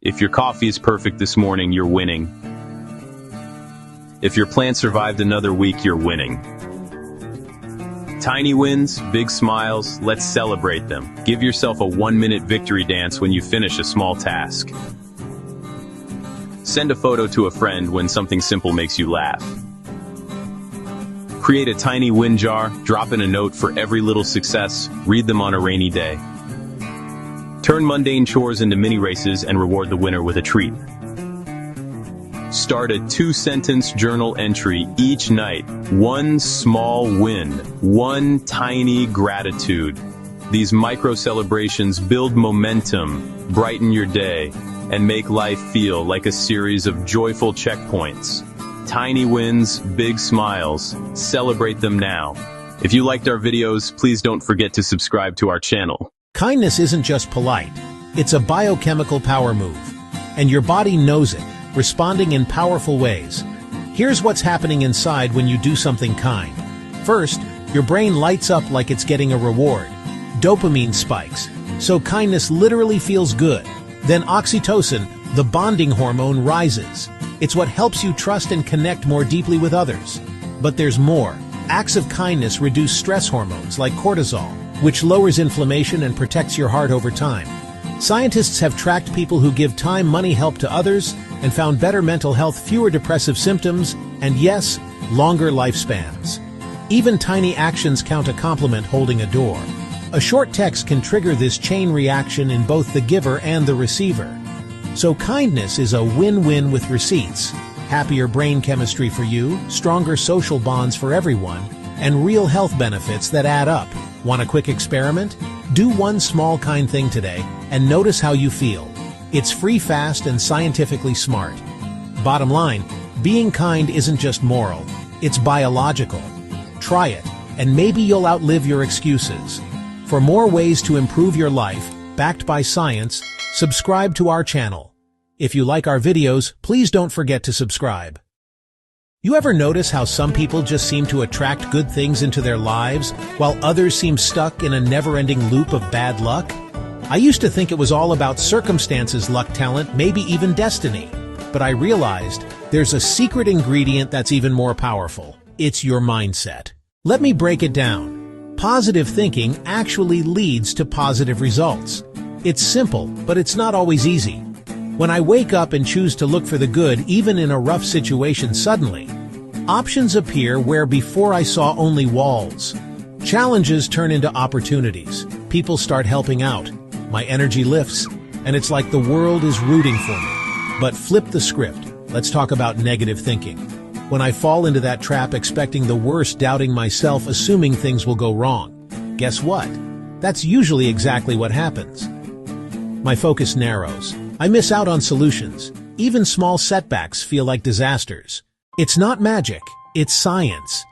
If your coffee is perfect this morning, you're winning. If your plant survived another week, you're winning. Tiny wins, big smiles, let's celebrate them. Give yourself a 1-minute victory dance when you finish a small task. Send a photo to a friend when something simple makes you laugh. Create a tiny win jar, drop in a note for every little success, read them on a rainy day. Turn mundane chores into mini races and reward the winner with a treat. Start a 2-sentence journal entry each night. One small win, one tiny gratitude. These micro celebrations build momentum, brighten your day, and make life feel like a series of joyful checkpoints. Tiny wins, big smiles. Celebrate them now. If you liked our videos, please don't forget to subscribe to our channel. Kindness isn't just polite. It's a biochemical power move. And your body knows it, responding in powerful ways. Here's what's happening inside when you do something kind. First, your brain lights up like it's getting a reward. Dopamine spikes, so kindness literally feels good. Then oxytocin, the bonding hormone, rises. It's what helps you trust and connect more deeply with others. But there's more. Acts of kindness reduce stress hormones like cortisol, which lowers inflammation and protects your heart over time. Scientists have tracked people who give time, money, help to others and found better mental health, fewer depressive symptoms, and yes, longer lifespans. Even tiny actions count. A compliment, holding a door. A short text can trigger this chain reaction in both the giver and the receiver. So kindness is a win-win with receipts. Happier brain chemistry for you, stronger social bonds for everyone, and real health benefits that add up. Want a quick experiment? Do one small kind thing today and notice how you feel. It's free, fast, and scientifically smart. Bottom line, being kind isn't just moral, it's biological. Try it, and maybe you'll outlive your excuses. For more ways to improve your life, backed by science, subscribe to our channel. If you like our videos, please don't forget to subscribe. You ever notice how some people just seem to attract good things into their lives, while others seem stuck in a never-ending loop of bad luck? I used to think it was all about circumstances, luck, talent, maybe even destiny. But I realized there's a secret ingredient that's even more powerful. It's your mindset. Let me break it down. Positive thinking actually leads to positive results. It's simple, but it's not always easy. When I wake up and choose to look for the good even in a rough situation, suddenly, options appear where before I saw only walls. Challenges turn into opportunities. People start helping out. My energy lifts, and it's like the world is rooting for me. But flip the script. Let's talk about negative thinking. When I fall into that trap, expecting the worst, doubting myself, assuming things will go wrong, guess what? That's usually exactly what happens. My focus narrows. I miss out on solutions. Even small setbacks feel like disasters. It's not magic, it's science.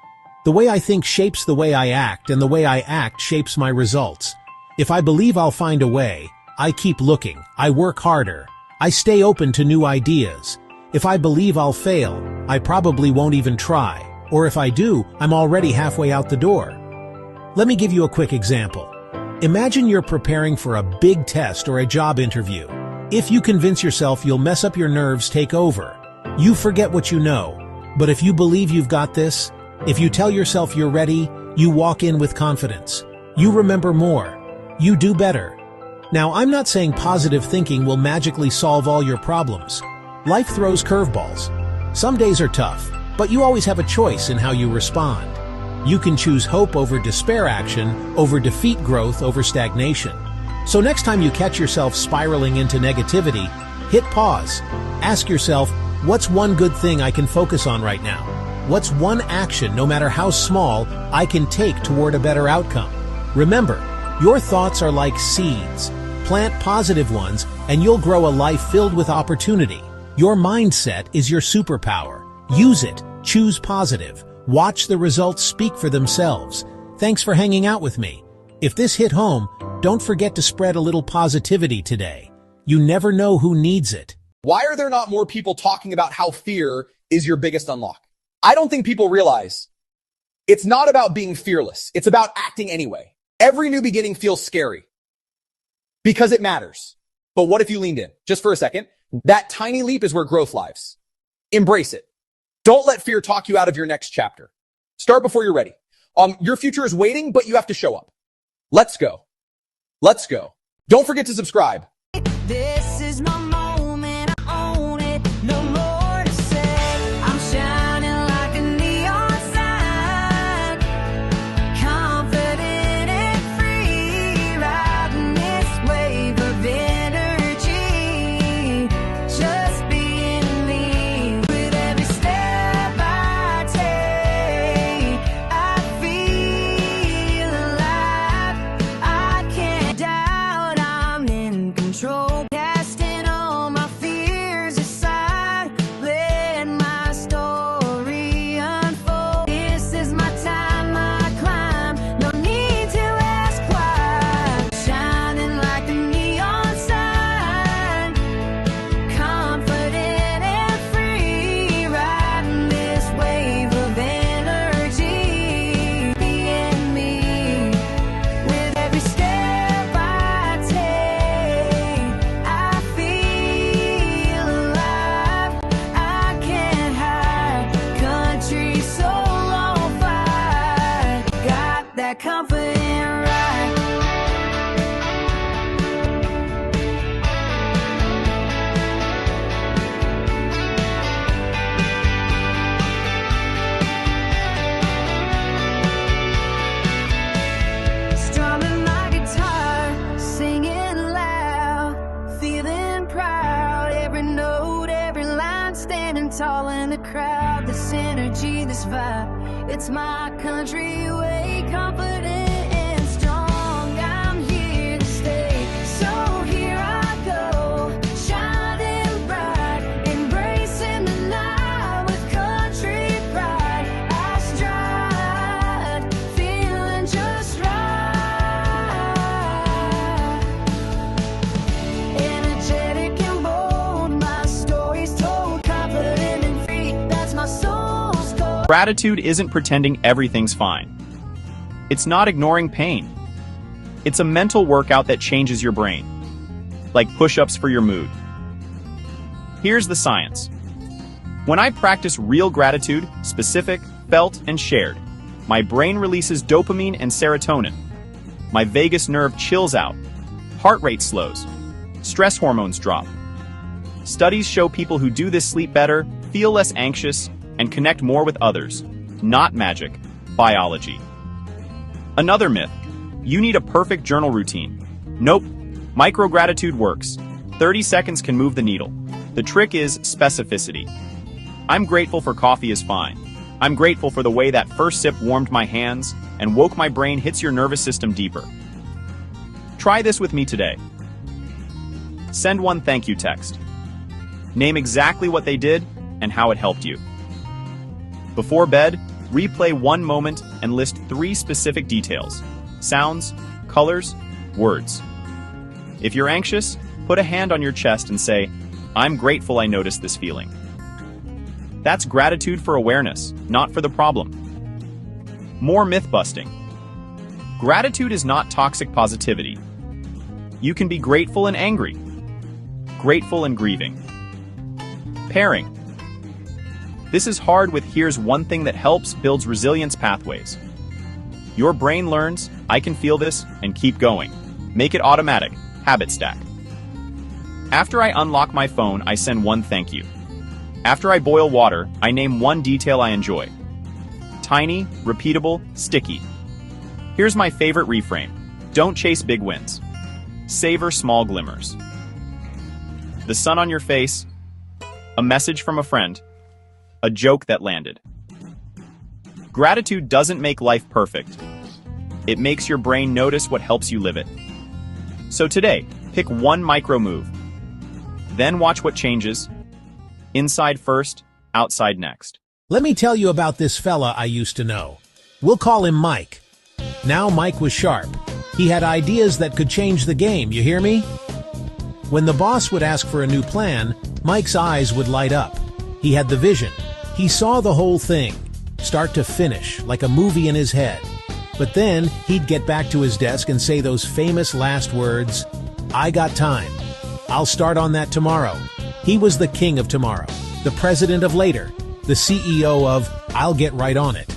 The way I think shapes the way I act, and the way I act shapes my results. If I believe I'll find a way, I keep looking, I work harder, I stay open to new ideas. If I believe I'll fail, I probably won't even try. Or if I do, I'm already halfway out the door. Let me give you a quick example. Imagine you're preparing for a big test or a job interview. If you convince yourself you'll mess up, your nerves take over. You forget what you know. But if you believe you've got this, if you tell yourself you're ready, you walk in with confidence. You remember more. You do better. Now, I'm not saying positive thinking will magically solve all your problems. Life throws curveballs. Some days are tough, but you always have a choice in how you respond. You can choose hope over despair, action over defeat, growth over stagnation. So next time you catch yourself spiraling into negativity, hit pause. Ask yourself, what's one good thing I can focus on right now? What's one action, no matter how small, I can take toward a better outcome? Remember, your thoughts are like seeds. Plant positive ones, and you'll grow a life filled with opportunity. Your mindset is your superpower. Use it. Choose positive. Watch the results speak for themselves. Thanks for hanging out with me. If this hit home, don't forget to spread a little positivity today. You never know who needs it. Why are there not more people talking about how fear is your biggest unlock? I don't think people realize it's not about being fearless. It's about acting anyway. Every new beginning feels scary because it matters. But what if you leaned in just for a second? That tiny leap is where growth lives. Embrace it. Don't let fear talk you out of your next chapter. Start before you're ready. Your future is waiting, but you have to show up. Let's go. Let's go. Don't forget to subscribe. This is my moment, I own it, no more to say. I'm shining like a neon sign, confident and free, riding this wave of energy, just being me. With every step I take, I feel alive. I can't doubt I'm in control. Casting all my fears aside, let my story unfold. This is my time, I climb, no need to ask why. Shining like a neon sign, confident and free, riding this wave of energy, being me. With every step I take, I feel alive. I can't hide. Country soul on fire. Got that confident ride. Strumming my guitar, singing loud, feeling proud. Every note, every line, standing tall in the crowd. This energy, this vibe, it's my country way. Confident and strong, I'm here to stay. So here I go, shining bright, embracing the night with country pride. I stride, feeling just right. Energetic and bold, my story's told. Confident and free, that's my soul's goal. Gratitude isn't pretending everything's fine. It's not ignoring pain. It's a mental workout that changes your brain, like push-ups for your mood. Here's the science. When I practice real gratitude, specific, felt, and shared, my brain releases dopamine and serotonin. My vagus nerve chills out, heart rate slows, stress hormones drop. Studies show people who do this sleep better, feel less anxious, and connect more with others. Not magic, biology. Another myth: you need a perfect journal routine. Nope, micro-gratitude works. 30 seconds can move the needle. The trick is specificity. I'm grateful for coffee is fine. I'm grateful for the way that first sip warmed my hands and woke my brain hits your nervous system deeper. Try this with me today. Send one thank you text. Name exactly what they did and how it helped you. Before bed, replay one moment and list 3 specific details: sounds, colors, words. If you're anxious, put a hand on your chest and say, "I'm grateful I noticed this feeling." That's gratitude for awareness, not for the problem. More myth busting. Gratitude is not toxic positivity. You can be grateful and angry, grateful and grieving. Pairing. This is hard with here's one thing that helps, builds resilience pathways. Your brain learns, I can feel this, and keep going. Make it automatic, habit stack. After I unlock my phone, I send one thank you. After I boil water, I name one detail I enjoy. Tiny, repeatable, sticky. Here's my favorite reframe: don't chase big wins. Savor small glimmers. The sun on your face, a message from a friend, a joke that landed. Gratitude doesn't make life perfect. It makes your brain notice what helps you live it. So today, pick one micro move. Then watch what changes. Inside first, outside next. Let me tell you about this fella I used to know. We'll call him Mike. Now Mike was sharp. He had ideas that could change the game, you hear me? When the boss would ask for a new plan, Mike's eyes would light up. He had the vision. He saw the whole thing, start to finish, like a movie in his head. But then he'd get back to his desk and say those famous last words, "I got time. I'll start on that tomorrow." He was the king of tomorrow, the president of later, the CEO of I'll get right on it.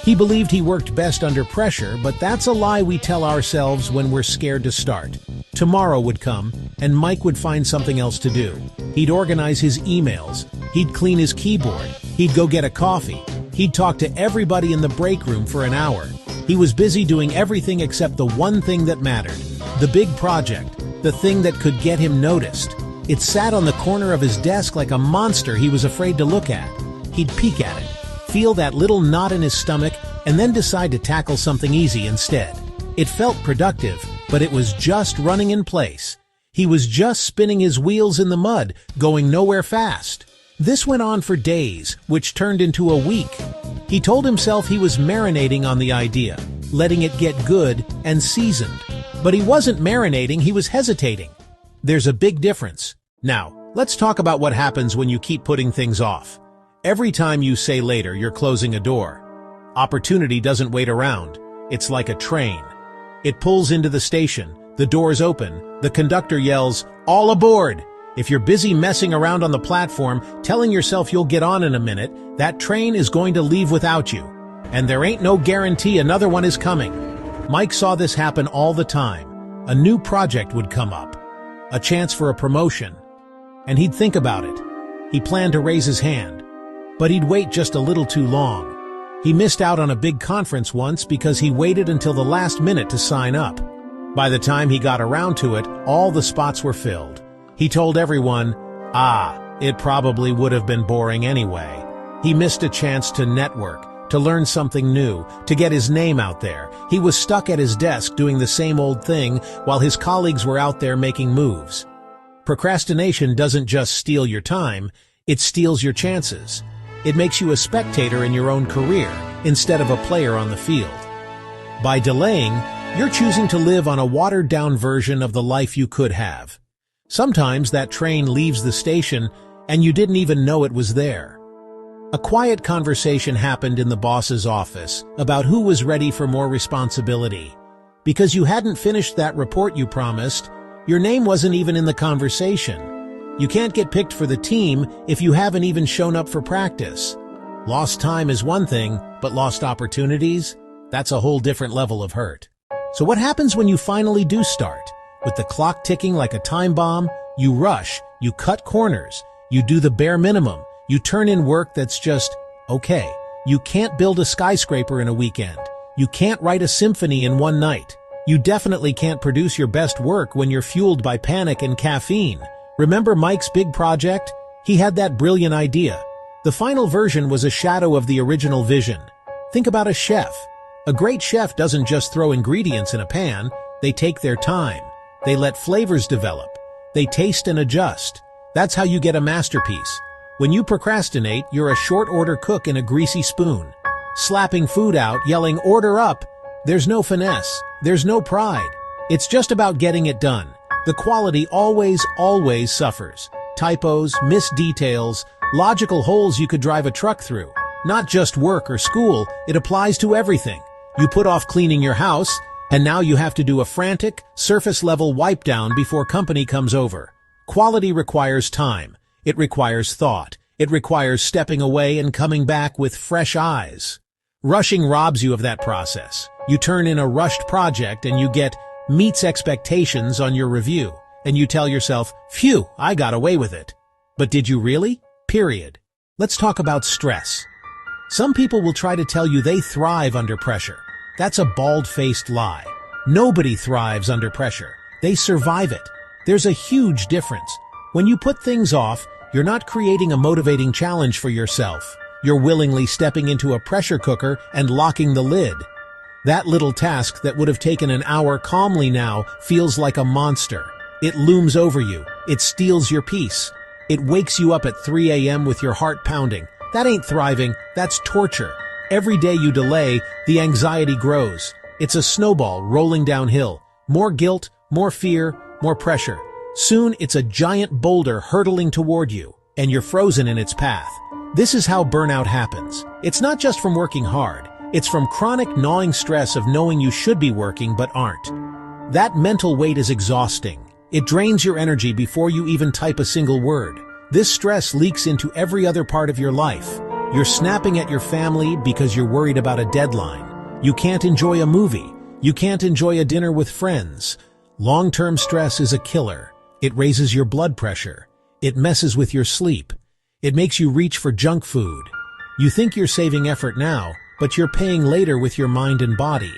He believed he worked best under pressure, but that's a lie we tell ourselves when we're scared to start. Tomorrow would come, and Mike would find something else to do. He'd organize his emails, he'd clean his keyboard, he'd go get a coffee, he'd talk to everybody in the break room for an hour. He was busy doing everything except the one thing that mattered, the big project, the thing that could get him noticed. It sat on the corner of his desk like a monster he was afraid to look at. He'd peek at it, feel that little knot in his stomach, and then decide to tackle something easy instead. It felt productive, but it was just running in place. He was just spinning his wheels in the mud, going nowhere fast. This went on for days, which turned into a week. He told himself he was marinating on the idea, letting it get good and seasoned. But he wasn't marinating, he was hesitating. There's a big difference. Now, let's talk about what happens when you keep putting things off. Every time you say later, you're closing a door. Opportunity doesn't wait around. It's like a train. It pulls into the station, the doors open, the conductor yells, "All aboard!" If you're busy messing around on the platform, telling yourself you'll get on in a minute, that train is going to leave without you. And there ain't no guarantee another one is coming. Mike saw this happen all the time. A new project would come up, a chance for a promotion, and he'd think about it. He planned to raise his hand, but he'd wait just a little too long. He missed out on a big conference once because he waited until the last minute to sign up. By the time he got around to it, all the spots were filled. He told everyone, it probably would have been boring anyway. He missed a chance to network, to learn something new, to get his name out there. He was stuck at his desk doing the same old thing while his colleagues were out there making moves. Procrastination doesn't just steal your time, it steals your chances. It makes you a spectator in your own career instead of a player on the field. By delaying, you're choosing to live on a watered-down version of the life you could have. Sometimes that train leaves the station and you didn't even know it was there. A quiet conversation happened in the boss's office about who was ready for more responsibility. Because you hadn't finished that report you promised, your name wasn't even in the conversation. You can't get picked for the team if you haven't even shown up for practice. Lost time is one thing, but lost opportunities? That's a whole different level of hurt. So what happens when you finally do start? With the clock ticking like a time bomb, you rush, you cut corners, you do the bare minimum, you turn in work that's just, okay. You can't build a skyscraper in a weekend. You can't write a symphony in one night. You definitely can't produce your best work when you're fueled by panic and caffeine. Remember Mike's big project? He had that brilliant idea. The final version was a shadow of the original vision. Think about a chef. A great chef doesn't just throw ingredients in a pan, they take their time. They let flavors develop. They taste and adjust. That's how you get a masterpiece. When you procrastinate, you're a short-order cook in a greasy spoon. Slapping food out, yelling, "Order up!" There's no finesse. There's no pride. It's just about getting it done. The quality always suffers. Typos, missed details, logical holes you could drive a truck through. Not just work or school, it applies to everything. You put off cleaning your house, and now you have to do a frantic, surface-level wipe-down before company comes over. Quality requires time. It requires thought. It requires stepping away and coming back with fresh eyes. Rushing robs you of that process. You turn in a rushed project and you get meets expectations on your review, and you tell yourself, "Phew, I got away with it." But did you really? Period. Let's talk about stress. Some people will try to tell you they thrive under pressure. That's a bald-faced lie. Nobody thrives under pressure. They survive it. There's a huge difference. When you put things off, you're not creating a motivating challenge for yourself. You're willingly stepping into a pressure cooker and locking the lid. That little task that would have taken an hour calmly now feels like a monster. It looms over you. It steals your peace. It wakes you up at 3 a.m. with your heart pounding. That ain't thriving, that's torture. Every day you delay, the anxiety grows. It's a snowball rolling downhill. More guilt, more fear, more pressure. Soon it's a giant boulder hurtling toward you, and you're frozen in its path. This is how burnout happens. It's not just from working hard. It's from chronic gnawing stress of knowing you should be working but aren't. That mental weight is exhausting. It drains your energy before you even type a single word. This stress leaks into every other part of your life. You're snapping at your family because you're worried about a deadline. You can't enjoy a movie. You can't enjoy a dinner with friends. Long-term stress is a killer. It raises your blood pressure. It messes with your sleep. It makes you reach for junk food. You think you're saving effort now, but you're paying later with your mind and body.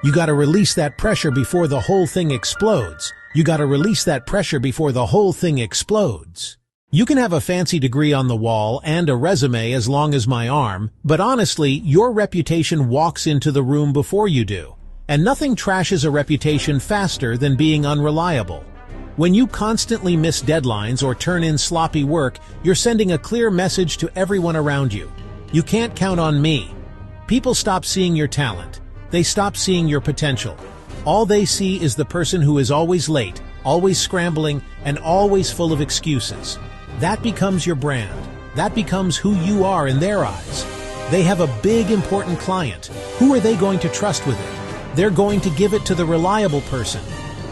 You gotta release that pressure before the whole thing explodes. You gotta release that pressure before the whole thing explodes. You can have a fancy degree on the wall and a resume as long as my arm, but honestly, your reputation walks into the room before you do. And nothing trashes a reputation faster than being unreliable. When you constantly miss deadlines or turn in sloppy work, you're sending a clear message to everyone around you. You can't count on me. People stop seeing your talent. They stop seeing your potential. All they see is the person who is always late, always scrambling, and always full of excuses. That becomes your brand. That becomes who you are in their eyes. They have a big, important client. Who are they going to trust with it? They're going to give it to the reliable person.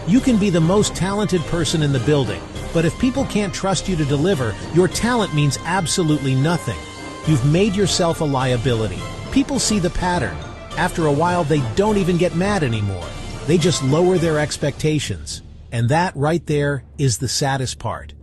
You can be the most talented person in the building, but if people can't trust you to deliver, your talent means absolutely nothing. You've made yourself a liability. People see the pattern. After a while, they don't even get mad anymore. They just lower their expectations. And that right there is the saddest part.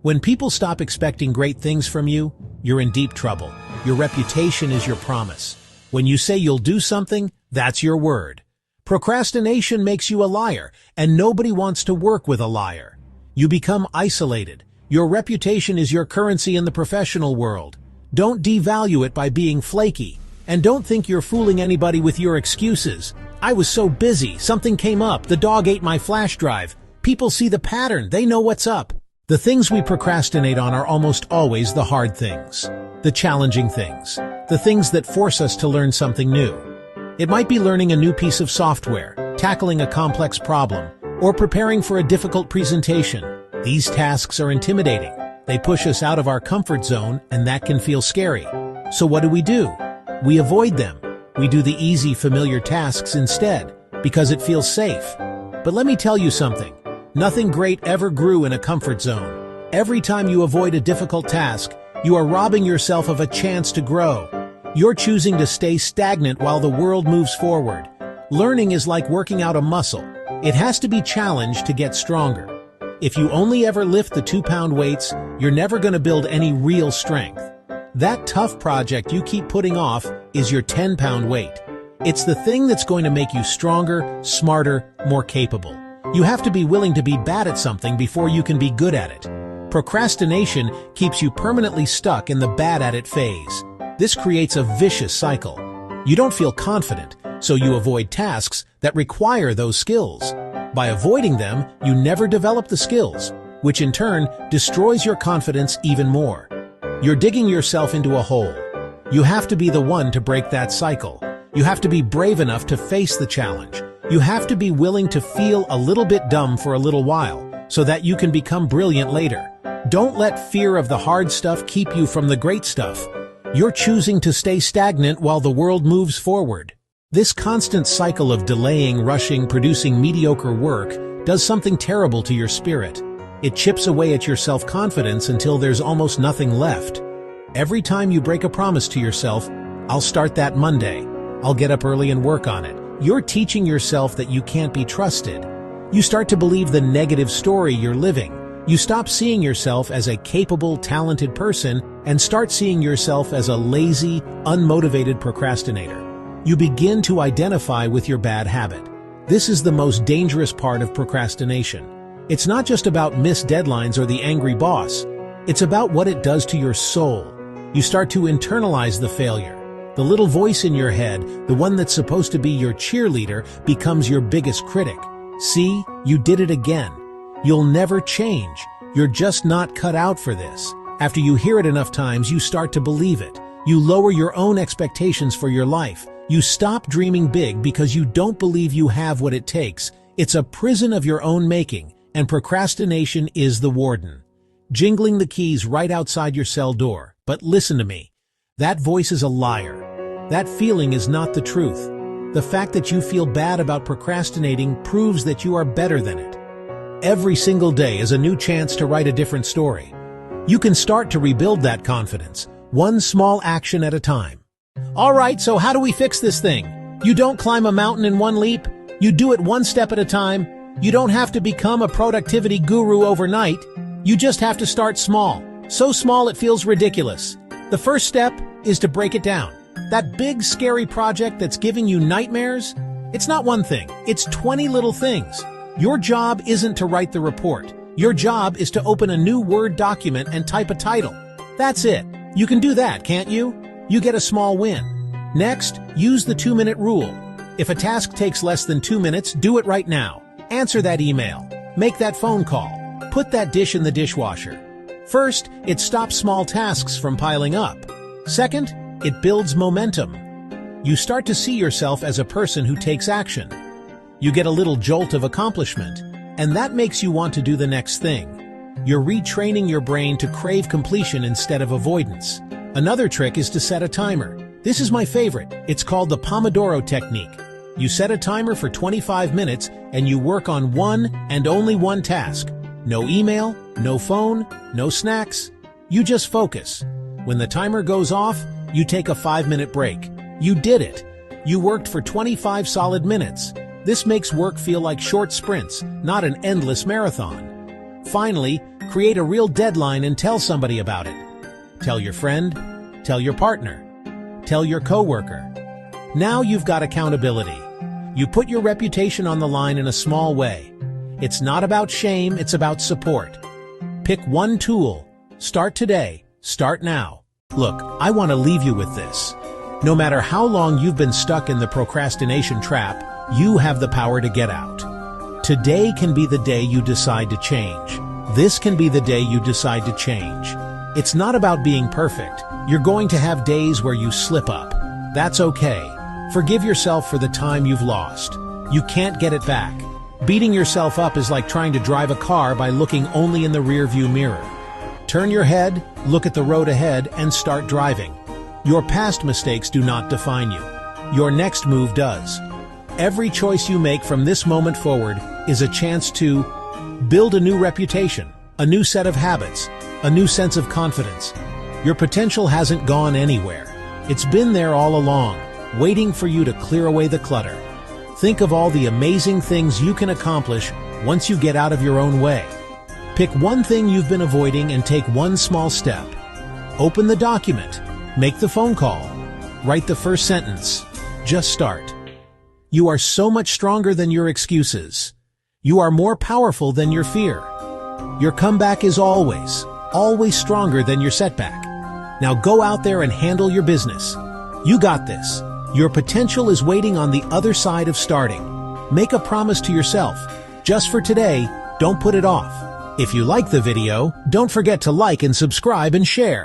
When people stop expecting great things from you, you're in deep trouble. Your reputation is your promise. When you say you'll do something, that's your word. Procrastination makes you a liar, and nobody wants to work with a liar. You become isolated. Your reputation is your currency in the professional world. Don't devalue it by being flaky. And don't think you're fooling anybody with your excuses. I was so busy, something came up, the dog ate my flash drive. People see the pattern, they know what's up. The things we procrastinate on are almost always the hard things, the challenging things, the things that force us to learn something new. It might be learning a new piece of software, tackling a complex problem, or preparing for a difficult presentation. These tasks are intimidating. They push us out of our comfort zone, and that can feel scary. So what do? We avoid them. We do the easy, familiar tasks instead, because it feels safe. But let me tell you something. Nothing great ever grew in a comfort zone. Every time you avoid a difficult task, you are robbing yourself of a chance to grow. You're choosing to stay stagnant while the world moves forward. Learning is like working out a muscle. It has to be challenged to get stronger. If you only ever lift the 2-pound weights, you're never going to build any real strength. That tough project you keep putting off is your 10-pound weight. It's the thing that's going to make you stronger, smarter, more capable. You have to be willing to be bad at something before you can be good at it. Procrastination keeps you permanently stuck in the bad at it phase. This creates a vicious cycle. You don't feel confident, so you avoid tasks that require those skills. By avoiding them, you never develop the skills, which in turn destroys your confidence even more. You're digging yourself into a hole. You have to be the one to break that cycle. You have to be brave enough to face the challenge. You have to be willing to feel a little bit dumb for a little while, so that you can become brilliant later. Don't let fear of the hard stuff keep you from the great stuff. You're choosing to stay stagnant while the world moves forward. This constant cycle of delaying, rushing, producing mediocre work does something terrible to your spirit. It chips away at your self-confidence until there's almost nothing left. Every time you break a promise to yourself, I'll start that Monday. I'll get up early and work on it. You're teaching yourself that you can't be trusted. You start to believe the negative story you're living. You stop seeing yourself as a capable, talented person and start seeing yourself as a lazy, unmotivated procrastinator. You begin to identify with your bad habit. This is the most dangerous part of procrastination. It's not just about missed deadlines or the angry boss. It's about what it does to your soul. You start to internalize the failure. The little voice in your head, the one that's supposed to be your cheerleader, becomes your biggest critic. See, you did it again. You'll never change. You're just not cut out for this. After you hear it enough times, you start to believe it. You lower your own expectations for your life. You stop dreaming big because you don't believe you have what it takes. It's a prison of your own making, and procrastination is the warden, jingling the keys right outside your cell door. But listen to me. That voice is a liar. That feeling is not the truth. The fact that you feel bad about procrastinating proves that you are better than it. Every single day is a new chance to write a different story. You can start to rebuild that confidence, one small action at a time. All right, so how do we fix this thing? You don't climb a mountain in one leap. You do it one step at a time. You don't have to become a productivity guru overnight. You just have to start small. So small it feels ridiculous. The first step is to break it down. That big, scary project that's giving you nightmares? It's not one thing. It's 20 little things. Your job isn't to write the report. Your job is to open a new Word document and type a title. That's it. You can do that, can't you? You get a small win. Next, use the 2-minute rule. If a task takes less than 2 minutes, do it right now. Answer that email. Make that phone call. Put that dish in the dishwasher. First, it stops small tasks from piling up. Second, it builds momentum. You start to see yourself as a person who takes action. You get a little jolt of accomplishment, and that makes you want to do the next thing. You're retraining your brain to crave completion instead of avoidance. Another trick is to set a timer. This is my favorite. It's called the Pomodoro technique. You set a timer for 25 minutes and you work on one and only one task. No email, no phone, no snacks. You just focus. When the timer goes off, you take a 5-minute break. You did it. You worked for 25 solid minutes. This makes work feel like short sprints, not an endless marathon. Finally, create a real deadline and tell somebody about it. Tell your friend, tell your partner, tell your coworker. Now you've got accountability. You put your reputation on the line in a small way. It's not about shame, it's about support. Pick one tool. Start today. Start now. Look, I want to leave you with this. No matter how long you've been stuck in the procrastination trap, you have the power to get out. Today can be the day you decide to change. This can be the day you decide to change. It's not about being perfect. You're going to have days where you slip up. That's okay. Forgive yourself for the time you've lost. You can't get it back. Beating yourself up is like trying to drive a car by looking only in the rearview mirror. Turn your head, look at the road ahead, and start driving. Your past mistakes do not define you. Your next move does. Every choice you make from this moment forward is a chance to build a new reputation, a new set of habits, a new sense of confidence. Your potential hasn't gone anywhere. It's been there all along, waiting for you to clear away the clutter. Think of all the amazing things you can accomplish once you get out of your own way. Pick one thing you've been avoiding and take one small step. Open the document. Make the phone call. Write the first sentence. Just start. You are so much stronger than your excuses. You are more powerful than your fear. Your comeback is always stronger than your setback. Now go out there and handle your business. You got this. Your potential is waiting on the other side of starting. Make a promise to yourself. Just for today, don't put it off. If you like the video, don't forget to like and subscribe and share.